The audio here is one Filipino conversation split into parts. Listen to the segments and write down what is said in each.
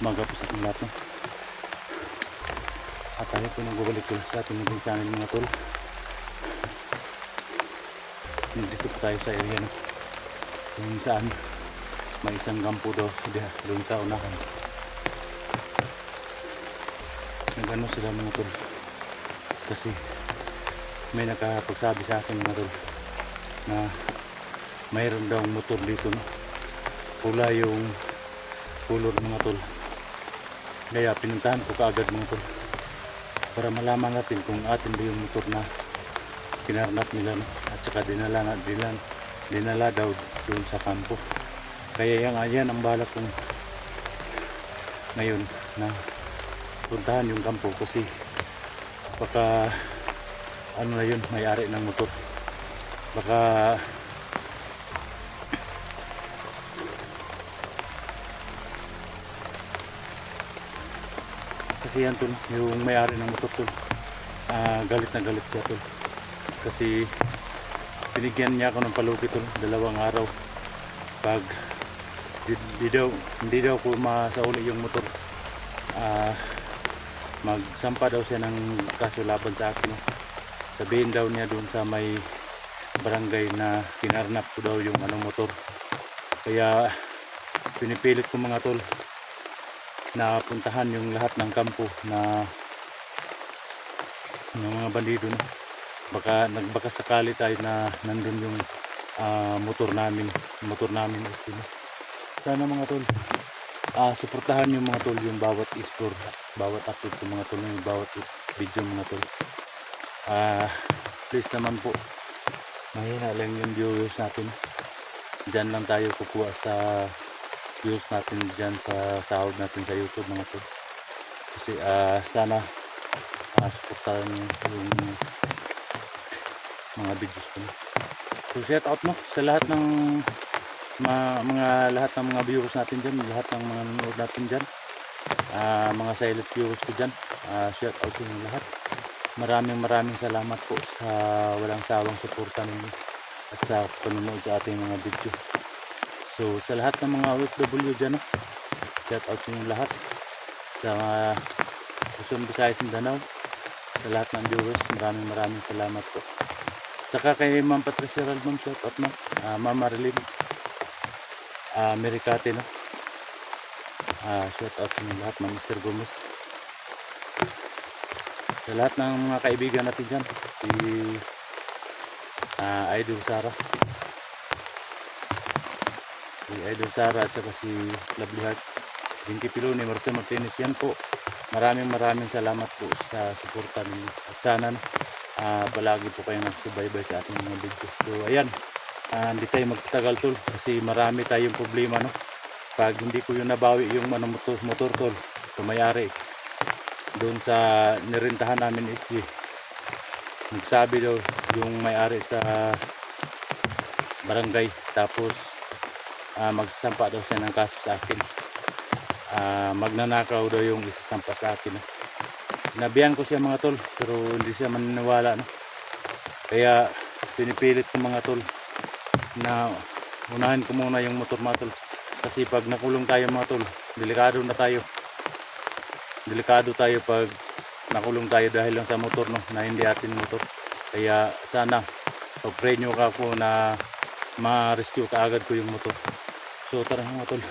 umaga po sa ating lahat, no? At tayo po nagbabalik po sa ating mga channel mga tol. Dito po tayo sa area, no? Kung saan may isang gampo daw doon sa unahan. Nag-ano sila mga tol, kasi may nakapagsabi sa akin mga tol na mayroon daw motor dito, no? Pula yung color mga tol. Kaya pinuntahan ko kaagad mga tol para malaman natin kung atin ba yung motor na kinarnap nila, no? At saka dinala daw doon sa kampo. Kaya yan ang balak kong ngayon na puntahan yung kampo, kasi baka ano na yun, may-ari ng motor, baka kasi yan tol, yung may-ari ng motor tol, galit na galit siya tol, kasi binigyan niya ako ng paluki tol 2 araw pag hindi daw ko masauli yung motor. Magsampa daw siya ng kaso laban sa akin, no? Sabihin daw niya doon sa may barangay na kinarnap ko daw yung motor. Kaya pinipilit ko mga tol na puntahan yung lahat ng kampo na ng mga bandido, no? Baka sakali tayo na nandun yung motor namin no? Sana mga tol suportahan yung mga tol yung bawat explore, bawat upload ko mga tol, yung bawat video mga tol. Please naman po, mahina lang yung viewers natin. Diyan lang tayo kukuha sa views natin dyan sa sahod natin sa YouTube mga tol. Kasi sana suportahan yung mga videos ko. So shout out, no, sa lahat ng lahat ng mga viewers natin dyan, lahat ng mga nanonood natin dyan, mga silent viewers ko dyan, shout out sa inyo lahat. Maraming salamat po sa walang sawang suporta ninyo at sa panonood sa ating mga video. So sa lahat ng mga OFW dyan, no, shout out sa inyo lahat, sa Luzon, Visayas, Mindanao, sa lahat ng viewers, maraming salamat po. Saka kay Ma'am Patricia Ralmon, shout out, no, Ma'am Marilyn Mericate, no, shout out sa inyo lahat, Ma'am Mr. Gomez, sa lahat ng mga kaibigan natin dyan, si Idol Sara at saka si Lovely Heart, Jinky Piloni, Marcel Martinez, yan po. Maraming salamat po sa suporta ninyo at sana palagi po kayong nagsubaybay sa ating mga video. So ayan, hindi tayo magtatagal tol, kasi marami tayong problema, no? Pag hindi ko yung nabawi yung motor tol, may-ari doon sa nirentahan namin SG, nagsabi daw yung may-ari sa barangay, tapos magsasampa daw siya ng kaso sa akin. Magnanakaw daw yung isasampa sa akin, no? Nabiyan ko siya mga tol, pero hindi siya maniniwala, no? Kaya pinipilit ko mga tol na unahin ko muna yung motor mga tol, kasi pag nakulong tayo mga tol, delikado tayo pag nakulong tayo dahil lang sa motor, no, na hindi atin motor. Kaya sana pag-pray nyo ka po na ma-rescue kaagad ko yung motor. So tara mga tol.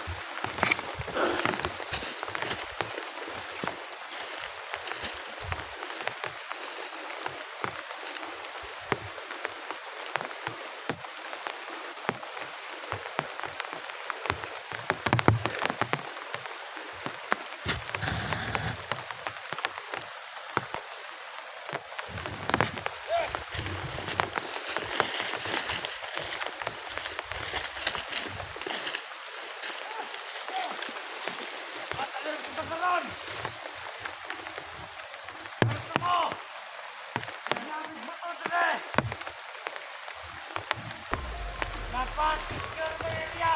Dapat secure the area.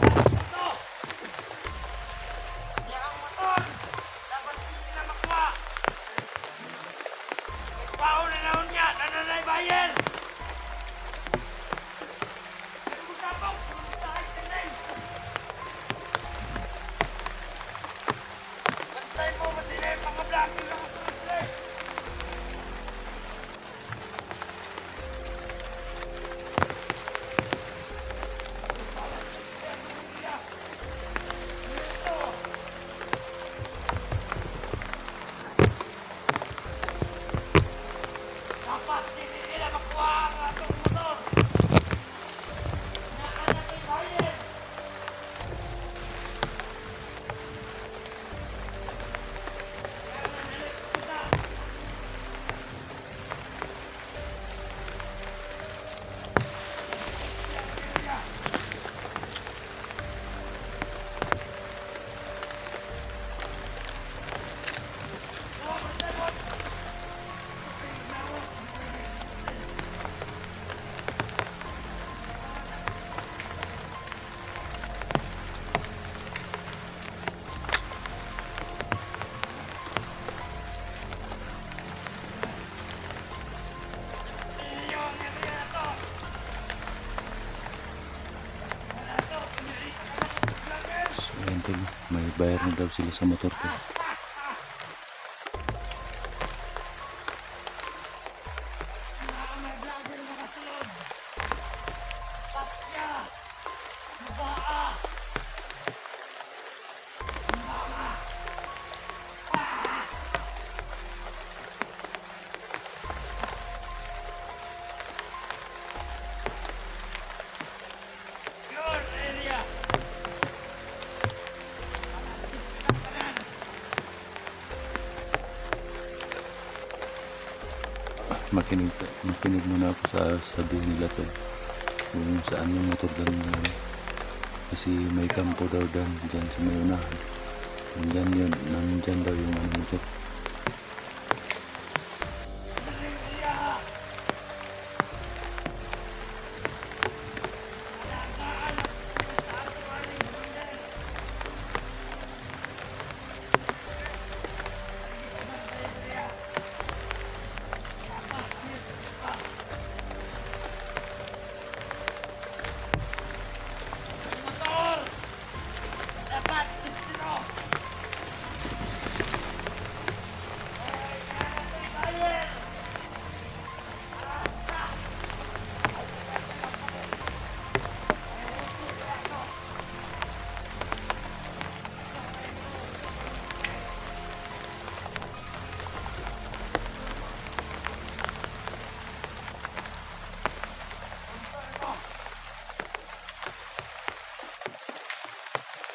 Ito. Yang motor. Dapat hindi na makuha. Ikaw na naon niya. Nananay bayan. Ano mo tapok? Sa akin din. Ayan tol, may bayar na daw sila sa motor tol. Yun, area. Makinig muna ako sa sabihin nila tol. Kung saan yung motor doon. Kasi may kampo daw dyan sa may unahan. Nandyan daw yung ano motor. Motor! Dapat, dito! Bayan!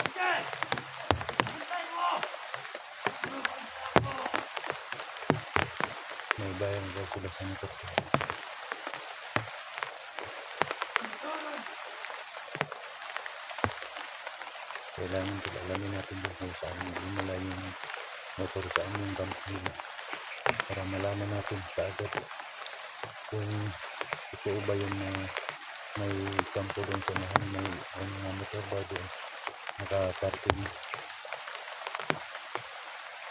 Sige! Hintay mo! May bayar na daw sila sa motor tol. Kailangan tol, alamin natin kung saan lumala yung motor, saan yung kampo nila. Para malaman natin kaagad kung totoo ba yung may kampo doon sa unahan, may mga motor ba doon nakaparking.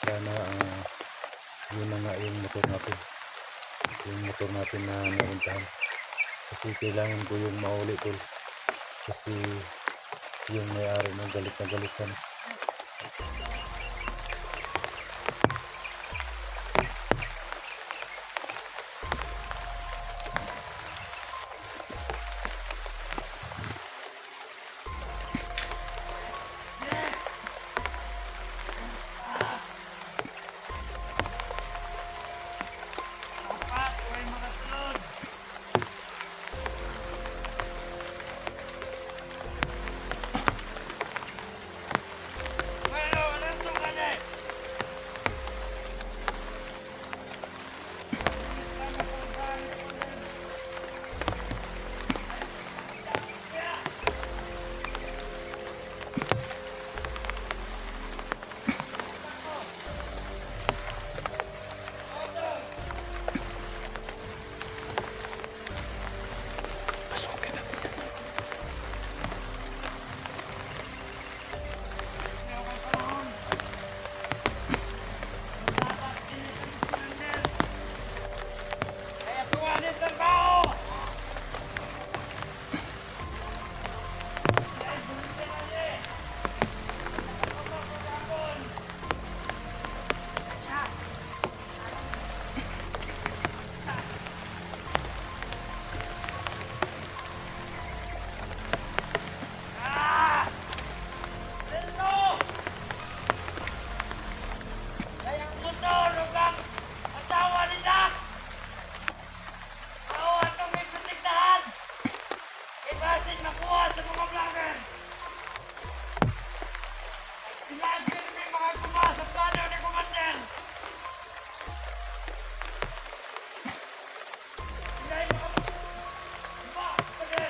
Sana yun na nga yung motor natin na nauntahan. Kasi kailangan ko yung mauli tol. Kasi yung may-ari na galit na galit ka na. Dapat, huwag makasunod! Bueno, anong sukan eh? Pasukin natin. Kaya tuwanin sa tao! Dahil bulisan na niya eh. Ah! Hello! Kayang motor, huwag asawa ni Jack! Oo, itong may protektahan! Ibasin makuha sa mga vlogger! Imagine may mga gumawa sa plano ni Commander! Hindi mo diba? Sige!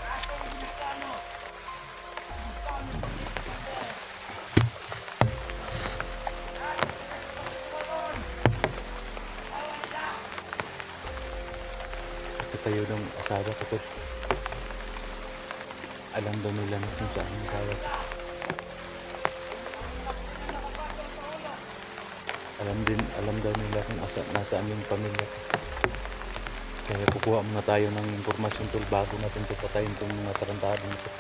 Atong plano! Plano ni Commander! Sa tayo ng asawa ko tol. Alam daw nila na kung saan yung asawa ko. Alam daw nila kung nasaan yung pamilya ko. Kaya kukuha muna tayo ng impormasyon tol bago natin ito patayin itong mga tarantado nito.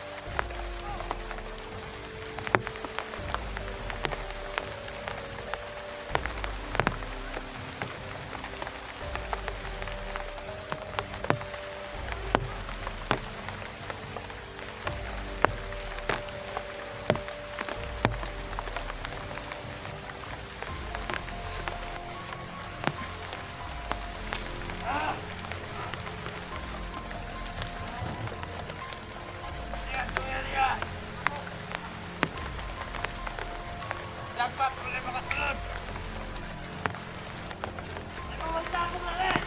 Yan, tuyan yan. Dapat problema ka sunod. Nagawalta ko na rin.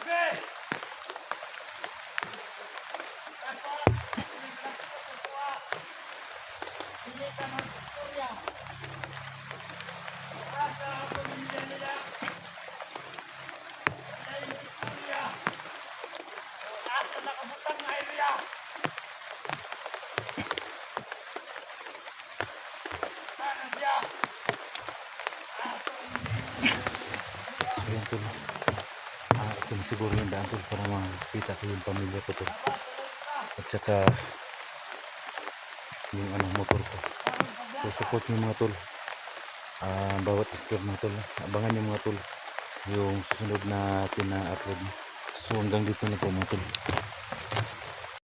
Sige! Dapat, hindi ka mag-istorya. Para sa pamilya nila. Wala yung istorya. Nasa nakabutang na area. Sana siya. So yan tol. Ito na siguro yung daan tol para makita ko yung pamilya ko tol. At saka yung motor ko. So support nyo mga tol. Bawat explore mga tol. Abangan nyo mga tol yung susunod natin na upload. So hanggang dito na po mga tol.